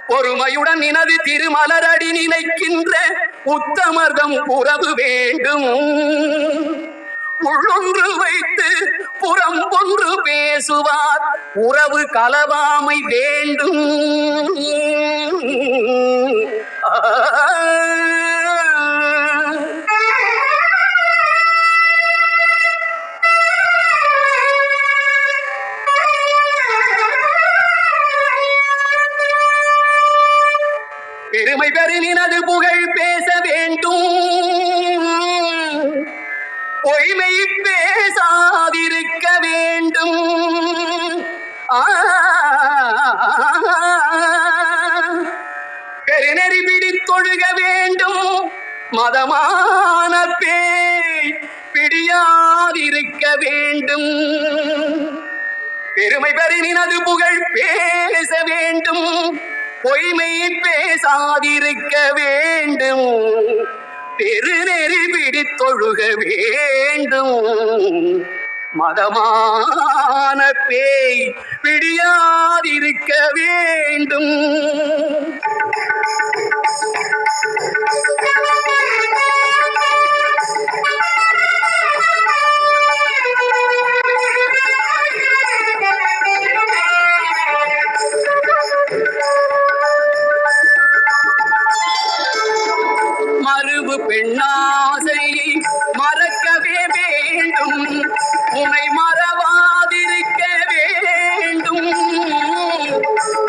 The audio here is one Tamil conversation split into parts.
பொறுமையுடன் நினது திருமலரடி நினைக்கின்ற உத்தமர்தம் உறவு வேண்டும். உள்ளொன்று வைத்து புறம் ஒன்று பேசுவார் உறவு கலவாமை வேண்டும். பெருமை பெருநினது புகழ் பேச வேண்டும். பொய்மை பேசாதிருக்க வேண்டும். பெருநெறி பிடித்தொழுக வேண்டும். மதமான பேய் பிடியாதிருக்க வேண்டும். பெருமை பெருநினது புகழ் பேச வேண்டும். பொய்மை பேசாதிருக்க வேண்டும். பெருநெறி பிடித்தொழுக வேண்டும். மதமான பேய் பிடியாதிருக்க வேண்டும். மறுவு பெண்ணாசை மறக்கவே வேண்டும். உன்னை மறவாதிருக்க வேண்டும்.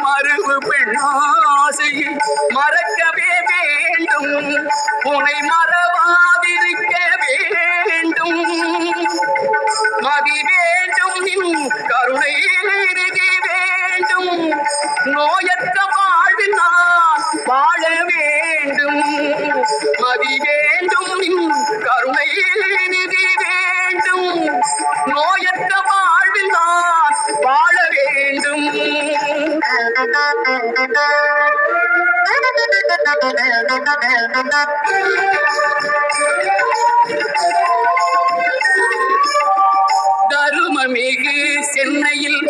மறுவு பெண்ணாசை மறக்கவே வேண்டும். உன்னை மறவாதிருக்க வேண்டும். மதி வேண்டும் நின் கருணை நிதி வேண்டும். நோயற்ற வாழ்வில் நான் வாழ வேண்டும். மதி வேண்டும் நின் கருணை நிதி வேண்டும். நோயற்ற வாழ்வில் நான் வாழ வேண்டும். தருமமிகு சென்னையில்